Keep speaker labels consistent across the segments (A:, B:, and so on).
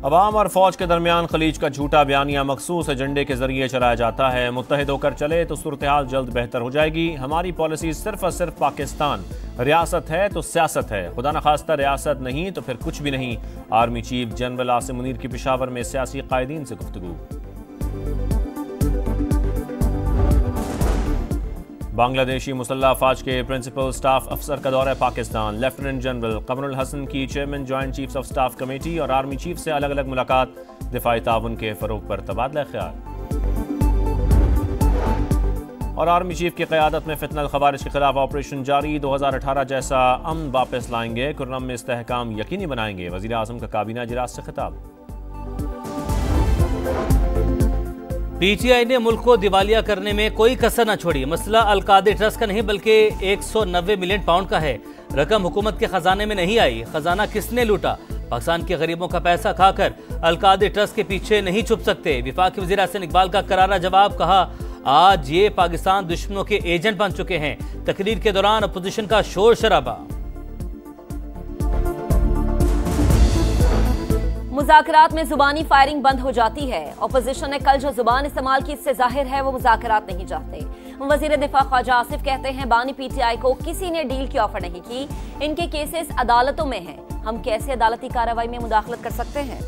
A: अवाम और फौज के दरमियान खलीज का झूठा बयानिया मखसूस एजेंडे के जरिए चलाया जाता है। मुत्तहिद होकर चले तो सूरत हाल जल्द बेहतर हो जाएगी। हमारी पॉलिसी सिर्फ और सिर्फ पाकिस्तान रियासत है तो सियासत है, खुदा न खास्ता रियासत नहीं तो फिर कुछ भी नहीं। Army chief general Asim Munir की पेशावर में सियासी कायदीन से गुफ्तगू। बांग्लादेशी मुसल्लह अफवाज के प्रिंसिपल स्टाफ अफसर का दौरा पाकिस्तान। लेफ्टिनेंट जनरल कमरुल हसन की chairman joint chiefs of staff committee और आर्मी चीफ से अलग अलग मुलाकात। दिफाई ताउन के फरोग पर तबादला ख्याल। और आर्मी चीफ की क़यादत में फितनल खवारिज के खिलाफ ऑपरेशन जारी। 2018 जैसा अमन वापस लाएंगे, कुर्रम में इस्तेहकाम यकीनी बनाएंगे। वज़ीर आज़म का काबीना इजलास से खिताब।
B: पीटीआई ने मुल्क को दिवालिया करने में कोई कसर न छोड़ी। मसला अलकादे ट्रस्ट का नहीं बल्कि 190 मिलियन पाउंड का है। रकम हुकूमत के खजाने में नहीं आई। खजाना किसने लूटा? पाकिस्तान के गरीबों का पैसा खाकर अलकादे ट्रस्ट के पीछे नहीं छुप सकते। वफाकी वज़ीर हसन इकबाल का करारा जवाब। कहा, आज ये पाकिस्तान दुश्मनों के एजेंट बन चुके हैं। तकरीर के दौरान अपोजिशन का शोर शराबा।
C: मुज़ाकरात में जुबानी फायरिंग बंद हो जाती है। अपोजिशन ने कल जो जुबान इस्तेमाल की, इससे जाहिर है वो मुज़ाकरात नहीं चाहते। वज़ीर दिफा ख्वाजा आसिफ कहते हैं, बानी पीटीआई को किसी ने डील की ऑफर नहीं की। इनके केसेस अदालतों में हैं। हम कैसे अदालती कार्रवाई में मुदाखलत कर सकते हैं?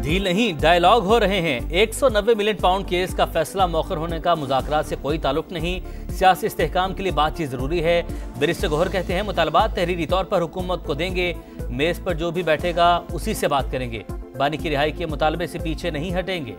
B: डील नहीं, डायलॉग हो रहे हैं। 190 मिलियन पाउंड केस का फैसला मौखर होने का मुज़ाकरात से कोई ताल्लुक नहीं। सियासी इस्तेहकाम के लिए बातचीत जरूरी है। बैरिस्टर गौहर कहते हैं, मुतालबात तहरीरी तौर पर हुकूमत को देंगे। मेज पर जो भी बैठेगा उसी से बात करेंगे। बानी की रिहाई के मुतालबे से पीछे नहीं हटेंगे।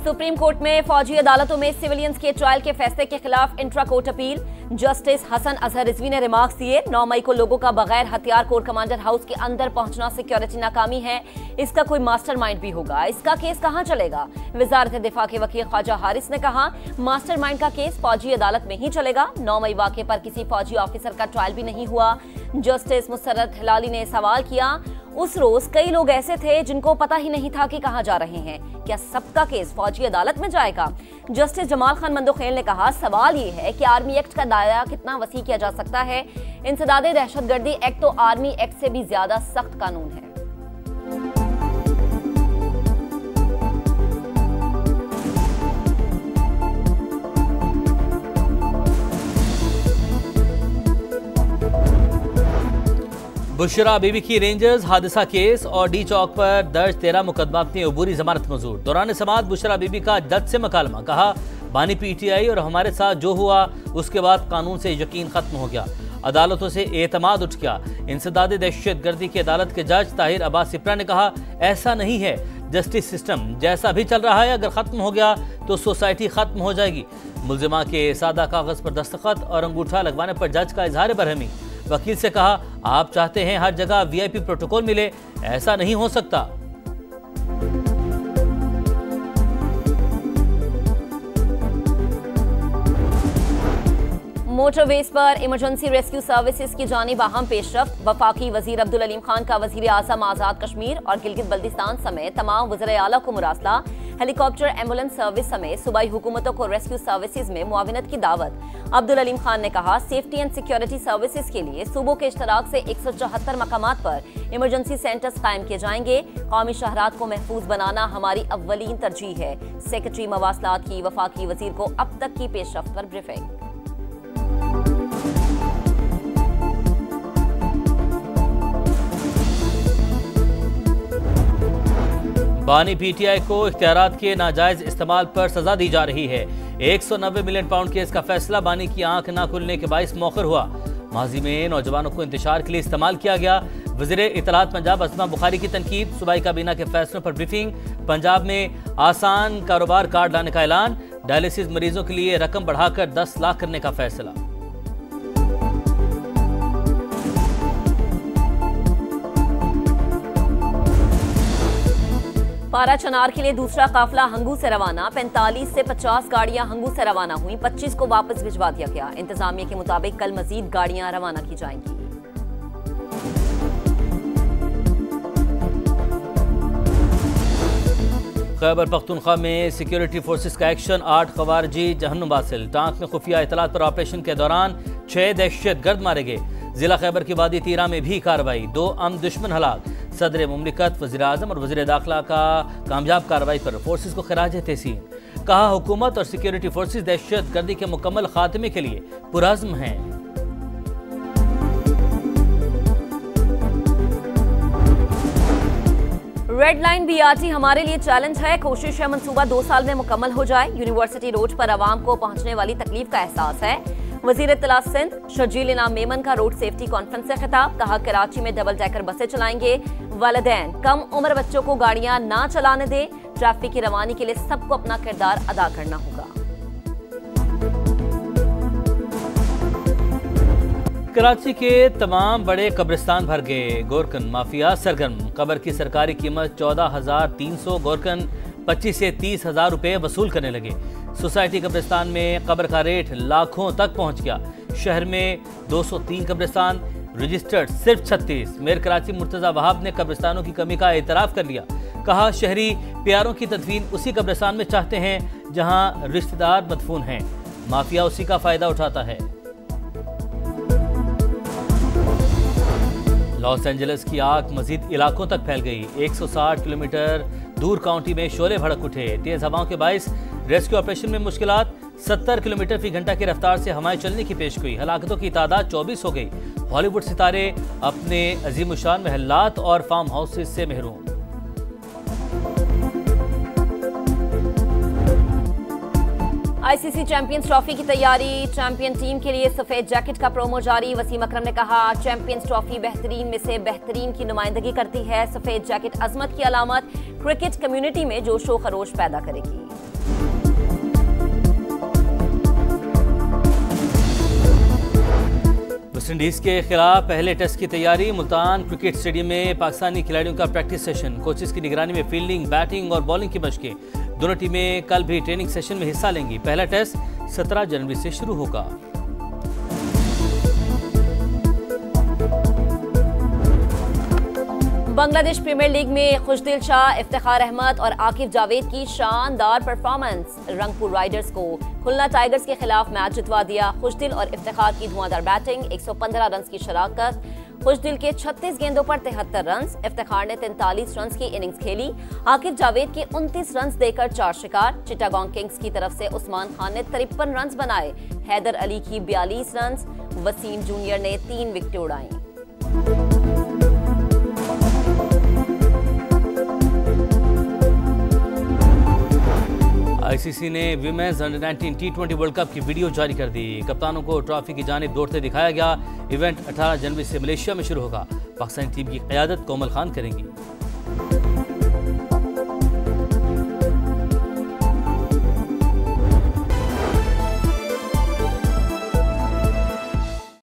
C: सुप्रीम कोर्ट में फौजी अदालतों में सिविलियंस के ट्रायल के फैसले के खिलाफ intra court appeal. Justice Hasan Azhar Rizvi ने रिमार्क्स दिए, 9 मई को लोगों का बगैर हथियार कोर कमांडर हाउस के अंदर पहुंचना सिक्योरिटी नाकामी है। इसका कोई मास्टरमाइंड भी होगा। इसका केस कहां चलेगा? वजारत दिफा के वकील ख्वाजा हारिस ने कहा, मास्टरमाइंड का केस फौजी अदालत में ही चलेगा। 9 मई वाक़े पर किसी फौजी ऑफिसर का ट्रायल भी नहीं हुआ। जस्टिस मुसर्रत हिलाली ने सवाल किया, उस रोज कई लोग ऐसे थे जिनको पता ही नहीं था कि कहां जा रहे हैं। क्या सबका केस फौजी अदालत में जाएगा? जस्टिस जमाल खान मंदोखेल ने कहा, सवाल ये है कि आर्मी एक्ट का दायरा कितना वसी किया जा सकता है। इंसदाद दहशतगर्दी एक्ट तो आर्मी एक्ट से भी ज्यादा सख्त कानून है।
B: बुशरा बीबी की रेंजर्स हादसा केस और डी चौक पर दर्ज 13 मुकदमा अपनी अबूरी जमानत मंजूर। दौरान समाअत बुशरा बीबी का जज से मकालमा। कहा, बानी पीटीआई और हमारे साथ जो हुआ उसके बाद कानून से यकीन खत्म हो गया, अदालतों से एतमाद उठ गया। इंसदाद दहशतगर्दी की अदालत के जज ताहिर अब्बास सिप्रा ने कहा, ऐसा नहीं है। जस्टिस सिस्टम जैसा भी चल रहा है, अगर खत्म हो गया तो सोसाइटी खत्म हो जाएगी। मुलजिमा के सादा कागज पर दस्तखत और अंगूठा लगवाने पर जज का इजहार बरहमी। वकील से कहा, आप चाहते हैं हर जगह वीआईपी प्रोटोकॉल मिले, ऐसा नहीं हो सकता।
C: मोटरवेज पर इमरजेंसी रेस्क्यू सर्विसेज की जानिब अहम पेशरफ्त। वफाकी वजीर अब्दुल अलीम खान का वजीर आज़म आज़ाद कश्मीर और गिलगित बल्तिस्तान समेत तमाम वज़ीर आला को मुरासला। हेलीकॉप्टर एम्बुलेंस सर्विस समेत सूबाई हुकूमतों को रेस्क्यू सर्विसेज में मुआविनत की दावत। अब्दुल अलीम खान ने कहा, सेफ्टी एंड सिक्योरिटी सर्विसेज के लिए सूबों के इश्तराक से 174 मकामात पर इमरजेंसी सेंटर्स कायम किए जाएंगे। कौमी शहरात को महफूज बनाना हमारी अव्वलीन तरजीह है। सेक्रेटरी मवासलात की वफाकी वजीर को अब तक की पेशरफ्त पर ब्रीफिंग।
B: बानी पीटीआई को इख्तियारात के नाजायज इस्तेमाल पर सजा दी जा रही है। 190 मिलियन पाउंड केस का फैसला बानी की आंख न खुलने के बाइस मौखर हुआ। माजी में नौजवानों को इंतशार के लिए इस्तेमाल किया गया। वज़ीर इत्तलात पंजाब असमा बुखारी की तनकीद। सूबाई काबीना के फैसलों पर ब्रीफिंग। पंजाब में आसान कारोबार कार्ड लाने का ऐलान। डायलिसिस मरीजों के लिए रकम बढ़ाकर 10 लाख करने का फैसला।
C: पारा चनार के लिए दूसरा काफिला हंगू से रवाना। 45 से 50 गाड़ियां हंगू से रवाना हुई, 25 को वापस भिजवा दिया गया। इंतजामिया के मुताबिक कल मजीद गाड़ियां रवाना की जाएंगी।
B: खैबर पख्तूनख्वा में सिक्योरिटी फोर्सेस का एक्शन, 8 खवारजी जहन्नुम वासिल। टांक में खुफिया इतलात पर ऑपरेशन के दौरान 6 दहशतगर्द मारे गए। जिला खैबर की वादी तीरा में भी कार्रवाई, 2 अम दुश्मन हलाक। सदर मुमलिकत, वज़ीर आज़म और वज़ीर दाखिला का कामयाब कार्रवाई पर फोर्सेस को खिराज तहसीन। कहा हुकूमत और सिक्योरिटी फोर्सेस दहशत गर्दी के मुकम्मल खात्मे के लिए पुरअज़्म हैं।
C: रेड लाइन बीआरटी हमारे लिए चैलेंज है। कोशिश है मंसूबा 2 साल में मुकम्मल हो जाए। यूनिवर्सिटी रोड पर आवाम को पहुंचने वाली तकलीफ का एहसास है। वजीर इत्तला सिंध शर्जील इनाम मेमन का रोड सेफ्टी कॉन्फ्रेंस से खिताब। कहा कराची में डबल डेकर बसें चलाएंगे। वालिदैन कम उम्र बच्चों को गाड़ियां ना चलाने दें। ट्रैफिक की रवानी के लिए सबको अपना किरदार अदा करना होगा।
B: कराची के तमाम बड़े कब्रिस्तान भर गए। गोरकन माफिया सरगर्म। कब्र की सरकारी कीमत 14,300, गोरकन 25 से 30,000 रुपये वसूल करने लगे। सोसाइटी कब्रिस्तान में कब्र का रेट लाखों तक पहुंच गया। शहर में 203 कब्रिस्तान, रजिस्टर्ड सिर्फ 36। मेयर कराची मुर्तजा वहाब ने कब्रिस्तानों की कमी का एतराफ़ कर लिया। कहा शहरी प्यारों की तदफीन उसी कब्रिस्तान में चाहते हैं जहां रिश्तेदार मदफून हैं। माफिया उसी का फायदा उठाता है। लॉस एंजलिस की आग मजीद इलाकों तक फैल गई। 160 किलोमीटर दूर काउंटी में शोले भड़क उठे। तेज हवाओं के बायस रेस्क्यू ऑपरेशन में मुश्किलात। 70 किलोमीटर फी घंटा की रफ्तार से हवाएं चलने की पेशगोई। हलाकतों की तादाद 24 हो गई। हॉलीवुड सितारे अपने अजीमुशान महलात और फार्म हाउसेज से महरूम।
C: आईसीसी चैंपियंस ट्रॉफी की तैयारी। चैंपियन टीम के लिए सफेद जैकेट का प्रोमो जारी। वसीम अकरम ने कहा चैंपियंस ट्रॉफी बेहतरीन में से बेहतरीन की नुमाइंदगी करती है। सफेद जैकेट अजमत की अलामत, क्रिकेट कम्युनिटी में जोशो खरोश पैदा करेगी।
B: वेस्टइंडीज के खिलाफ पहले टेस्ट की तैयारी। मुल्तान क्रिकेट स्टेडियम में पाकिस्तानी खिलाड़ियों का प्रैक्टिस सेशन। कोचेस की निगरानी में फील्डिंग, बैटिंग और बॉलिंग की मशकें। दोनों टीमें कल भी ट्रेनिंग सेशन में हिस्सा लेंगी। पहला टेस्ट 17 जनवरी से शुरू होगा।
C: बांग्लादेश प्रीमियर लीग में खुशदिल शाह, इफ्तिखार अहमद और आकिब जावेद की शानदार परफॉर्मेंस। रंगपुर राइडर्स को खुलना टाइगर्स के खिलाफ मैच जितवा दिया। खुशदिल और इफ्तिखार की धुआंधार बैटिंग, 115 रन की शराकत। खुशदिल के 36 गेंदों पर 73 रन, इफ्तिखार ने 43 रन की इनिंग्स खेली। आकिब जावेद के 29 रन देकर 4 शिकार। चिटागोंग किंग्स की तरफ से उस्मान खान ने 53 रन बनाए। हैदर अली की 42 रन। वसीम जूनियर ने 3 विकेटें उड़ाई।
B: आईसीसी ने women's under-19 T20 world cup की वीडियो जारी कर दी। कप्तानों को ट्रॉफी की जानिब दौड़ते दिखाया गया। इवेंट 18 जनवरी से मलेशिया में शुरू होगा। पाकिस्तानी टीम की क़यादत कोमल खान करेंगी।